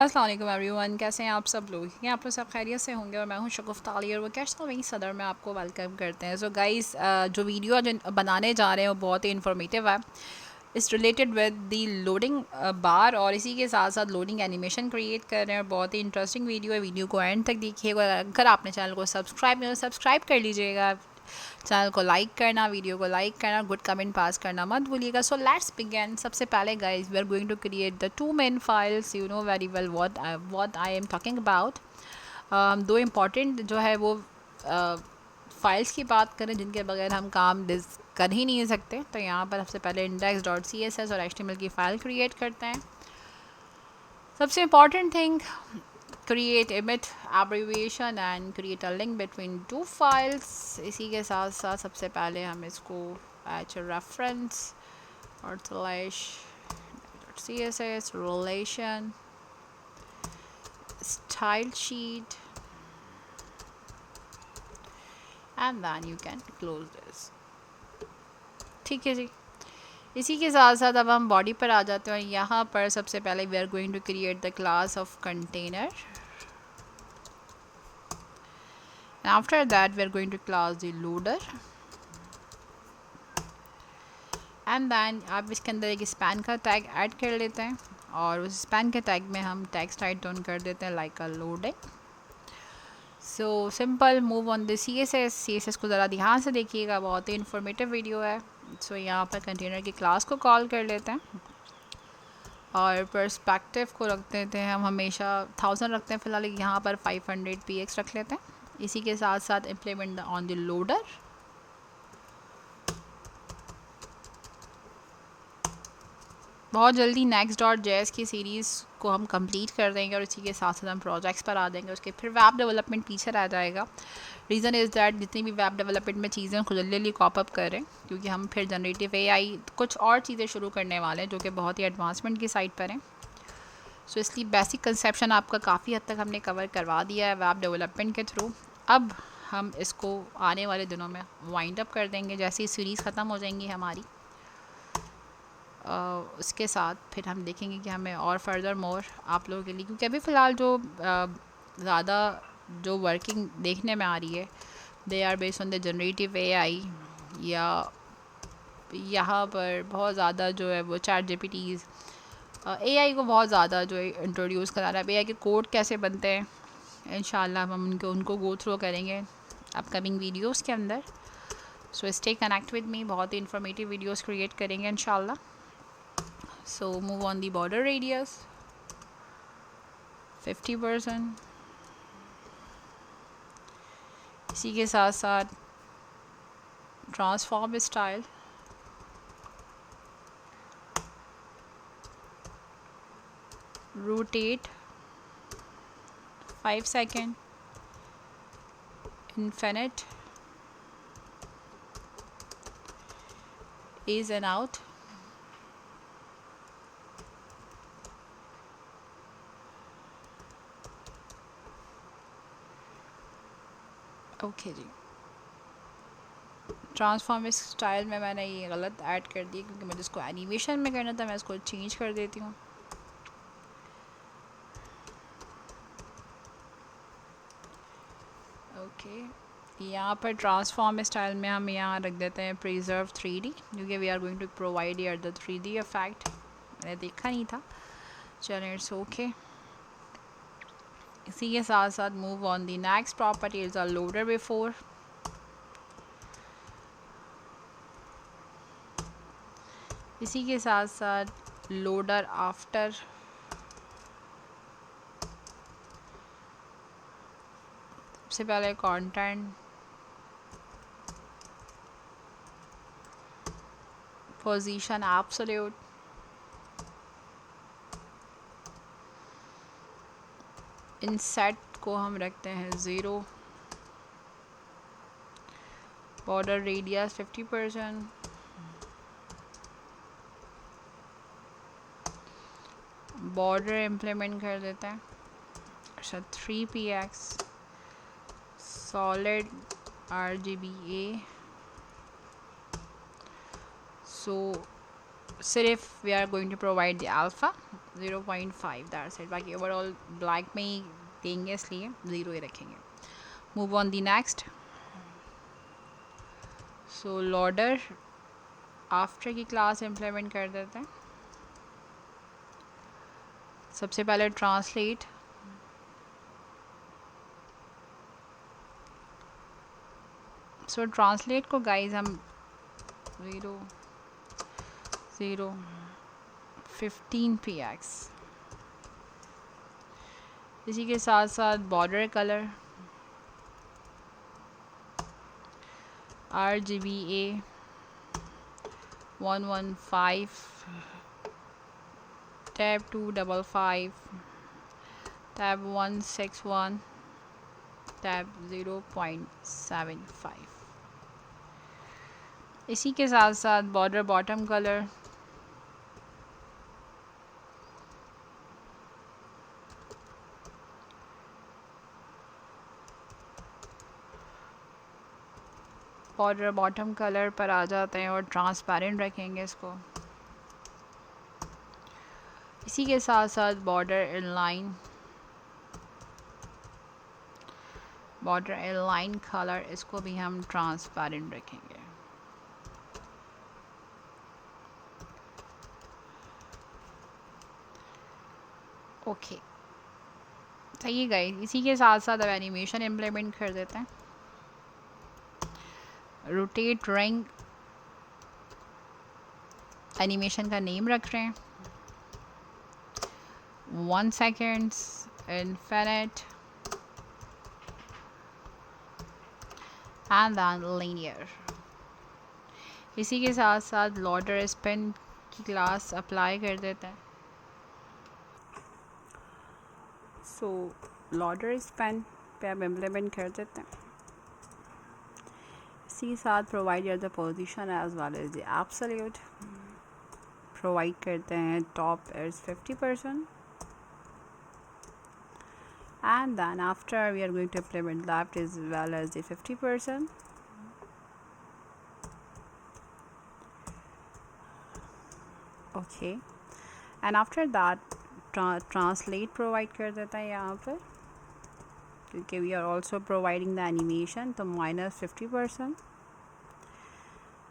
अस्सलाम वालेकुम एवरीवन, कैसे हैं आप सब लोग? ये आप लोग सब खैरियत से होंगे और मैं हूं शगुफ्ता अली और वो कैश वही सदर में आपको वेलकम करते हैं। सो गाइस, जो वीडियो बनाने जा रहे हैं वो बहुत ही इन्फॉर्मेटिव है। इस रिलेटेड विद दी लोडिंग बार और इसी के साथ साथ लोडिंग एनिमेशन क्रिएट कर रहे हैं और बहुत ही इंटरेस्टिंग वीडियो है। वीडियो को एंड तक देखिएगा। अगर आपने चैनल को सब्सक्राइब कर लीजिएगा। चैनल को लाइक करना, वीडियो को लाइक करना, गुड कमेंट पास करना मत भूलिएगा। So let's begin. सबसे पहले guys, we are going to create the two main files. You know very well what I am talking about. दो इम्पॉर्टेंट जो है वो फाइल्स की बात करें जिनके बगैर हम काम कर ही नहीं सकते। तो यहाँ पर सबसे पहले index.css और HTML की फ़ाइल क्रिएट करते हैं। सबसे important thing, create emit abbreviation and create a link between two files। इसी के साथ साथ सबसे पहले हम इसको एच रेफरेंस और slash css relation style sheet and then you can close this। ठीक है जी। इसी के साथ साथ अब हम बॉडी पर आ जाते हैं। यहाँ पर सबसे पहले we are going to create the class of container. After that we are going to class the loader and then आप इसके अंदर एक स्पैन का टैग ऐड कर लेते हैं और उस स्पैन के टैग में हम टेक्स्ट टाइप ऑन कर देते हैं like a loading. So simple move on the CSS को ज़रा ध्यान से देखिएगा, बहुत ही इन्फॉर्मेटिव वीडियो है। सो यहाँ पर कंटेनर की क्लास को कॉल कर लेते हैं और पर्सपेक्टिव को रख देते हैं हम हमेशा 1000 रखते हैं। फ़िलहाल यहाँ पर 500 px रख लेते हैं। इसी के साथ साथ इम्प्लीमेंट ऑन द लोडर। बहुत जल्दी next.js की सीरीज़ को हम कंप्लीट कर देंगे और इसी के साथ साथ हम प्रोजेक्ट्स पर आ देंगे। उसके फिर वेब डेवलपमेंट पीछे रह जाएगा। रीज़न इज़ दैट जितनी भी वेब डेवलपमेंट में चीज़ें खुद जल्दी कॉप अप करें, क्योंकि हम फिर जनरेटिव AI कुछ और चीज़ें शुरू करने वाले हैं जो कि बहुत ही एडवांसमेंट की साइड पर हैं। सो इसलिए बेसिक कंसेप्शन आपका काफ़ी हद तक हमने कवर करवा दिया है वेब डेवलपमेंट के थ्रू। अब हम इसको आने वाले दिनों में वाइंड अप कर देंगे जैसे ही सीरीज़ ख़त्म हो जाएंगी हमारी। उसके साथ फिर हम देखेंगे कि हमें और फर्दर मोर आप लोगों के लिए, क्योंकि अभी फ़िलहाल जो ज़्यादा जो वर्किंग देखने में आ रही है they are based on the generative AI, या यहाँ पर बहुत ज़्यादा जो है वो ChatGPTs AI को बहुत ज़्यादा जो है इंट्रोड्यूस करा रहा है। AI के कोड कैसे बनते हैं इंशाल्लाह हम उनको गो थ्रू करेंगे अपकमिंग वीडियोस के अंदर। So stay connect with me, बहुत ही इंफॉर्मेटिव वीडियोस क्रिएट करेंगे इंशाल्लाह। So move on the border radius 50%। इसी के साथ साथ transform style, rotate 5 second, infinite, ease and out, okay जी। ट्रांसफॉर्म स्टाइल में मैंने ये गलत ऐड कर दी क्योंकि मुझे इसको एनिमेशन में करना था। मैं इसको चेंज कर देती हूँ। ओके, यहाँ पर ट्रांसफॉर्म स्टाइल में हम यहाँ रख देते हैं प्रिजर्व 3D, क्योंकि we are going to provide your the 3D effect. मैंने देखा नहीं था, चलो इट्स ओके। इसी के साथ साथ move on the next property is a loader before. इसी के साथ साथ लोडर आफ्टर। सबसे पहले कंटेंट, पोजीशन एब्सोल्यूट, इनसेट को हम रखते हैं 0, बॉर्डर रेडियस 50%, बॉर्डर इम्प्लीमेंट कर देते हैं। अच्छा 3px, सॉलिड RGBA। सो सिर्फ we are going to provide the alpha, 0.5 that's it. बाकी ओवरऑल ब्लैक में ही देंगे इसलिए 0 ही रखेंगे। Move on the next. So loader after की क्लास इम्प्लीमेंट कर देते हैं। सबसे पहले ट्रांसलेट, सो ट्रांसलेट को गाइज हम 0 0 15 px, इसी के साथ साथ border colour RGBA 115 tab 255 tab 161 tab 0.75, इसी के साथ साथ border bottom colour border bottom colour पर आ जाते हैं और ट्रांसपेरेंट रखेंगे इसको। इसी के साथ साथ बॉर्डर इनलाइन कलर, इसको भी हम ट्रांसपेरेंट रखेंगे। ओके सही है गाइस। इसी के साथ साथ अब एनिमेशन इम्प्लीमेंट कर देते हैं। रोटेट रिंग एनिमेशन का नेम रख रहे हैं 1 seconds infinite and then linear। इसी के साथ साथ लोडर स्पिन की क्लास अप्लाई कर देते हैं। सो लोडर स्पिन पे अब इम्प्लीमेंट कर देते हैं। इसी के साथ provide the position as well as the absolute, provide करते हैं top is 50% and then after we are going to implement left as well as the 50%, okay, and after that translate provide कर देता है यहाँ पर, क्योंकि we are also providing the animation, तो -50%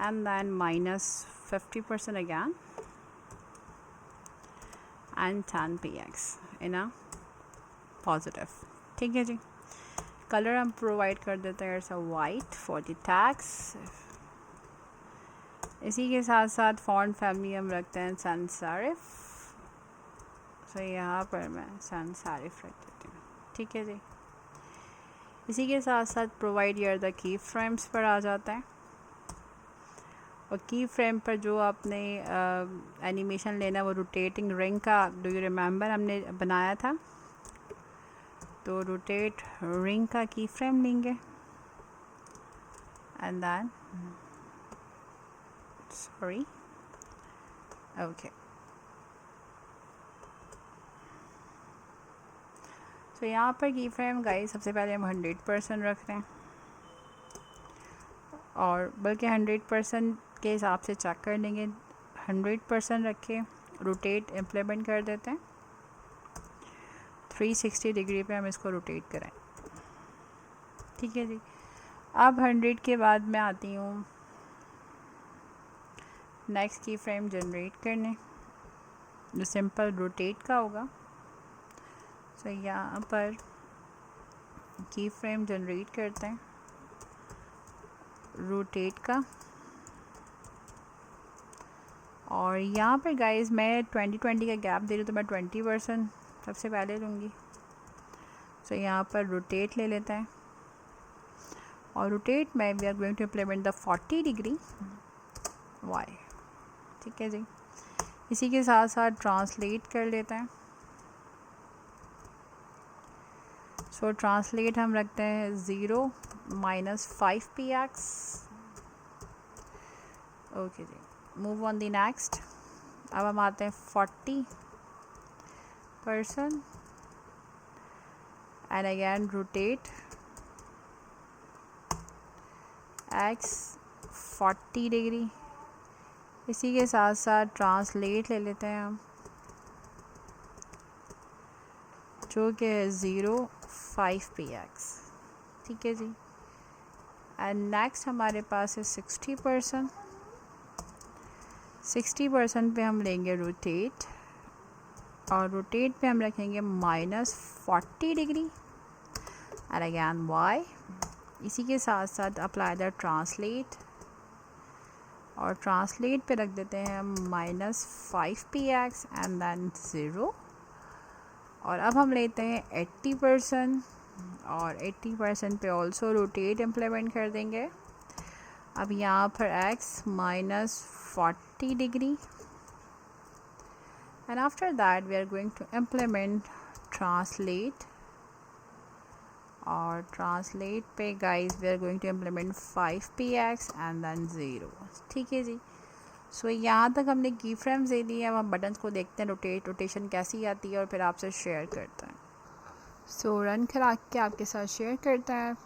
and then -50% again and 10 px in a positive. ठीक है जी। Colour हम प्रोवाइड कर देते हैं ऐसा वाइट फॉर द टैग्स। इसी के साथ साथ फॉन्ट फैमिली हम रखते हैं sans serif, तो यहाँ पर मैं sans serif रख देती हूँ। ठीक है जी। इसी के साथ साथ provide your the keyframes पर आ जाता है, और की फ्रेम पर जो आपने एनिमेशन लेना वो रोटेटिंग रिंग का, डू यू रिमेंबर हमने बनाया था, तो रोटेट रिंग का की फ्रेम लेंगे एंड देन सॉरी ओके। तो यहाँ पर की फ्रेम गाइस सबसे पहले हम 100% रख रहे हैं, और बल्कि 100% के हिसाब से चेक कर लेंगे। 100% रख के रोटेट इम्प्लीमेंट कर देते हैं। 360 डिग्री पे हम इसको रोटेट कराएं। ठीक है जी। अब 100 के बाद मैं आती हूँ नेक्स्ट की फ्रेम जनरेट करने, जो सिंपल रोटेट का होगा। तो यहाँ पर की फ्रेम जनरेट करते हैं रोटेट का, और यहाँ पर गाइस मैं 20-20 का गैप दे रही हूँ, तो मैं 20% सबसे पहले लूँगी। तो यहाँ पर रोटेट ले लेते हैं, और रोटेट में we are going to implement the 40 degree Y. ठीक है जी। इसी के साथ साथ ट्रांसलेट कर लेते हैं। सो ट्रांसलेट हम रखते हैं 0 -5 px। ओके जी। Move on the next. अब हम आते हैं 40% and again rotate x 40 degree. इसी के साथ साथ ट्रांसलेट ले लेते हैं हम जो कि है 0.5px, ठीक है जी। एंड नेक्स्ट हमारे पास है 60%। 60% पे हम लेंगे रोटेट, और रोटेट पे हम रखेंगे -40 डिग्री एंड अगैन वाई। इसी के साथ साथ अप्लाई द ट्रांसलेट, और ट्रांसलेट पे रख देते हैं हम -5px एंड देन 0। और अब हम लेते हैं 80%, और 80% पे ऑल्सो रोटेट इम्प्लीमेंट कर देंगे। अब यहाँ पर x -40 degree, and after that we are going to implement translate, और translate पे guys we are going to implement 5px and then 0, ठीक है जी। सो यहाँ तक हमने की फ्रेम्स दे दी है। अब हम बटन्स को देखते हैं रोटेशन कैसी आती है और फिर आपसे शेयर करते हैं। सो रन करा के आपके साथ शेयर करते हैं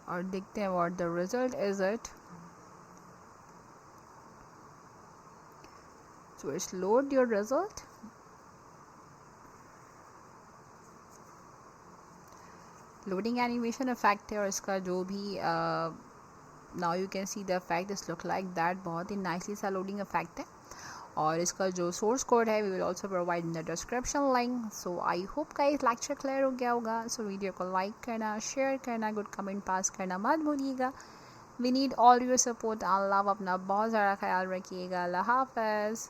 और देखते हैं what the result is it. So it's load your result. Loading animation effect है, और इसका जो भी now you can see the effect is look like that, बहुत ही नाइसली सा लोडिंग इफेक्ट है। और इसका जो सोर्स कोड है we will also provide in the description link. So I hope guys lecture clear हो गया होगा। सो वीडियो को लाइक करना, शेयर करना, गुड कमेंट पास करना मत भूलिएगा। We need all your support and love. अपना बहुत ज़्यादा ख्याल रखिएगा। अल्लाह हाफ़िज़।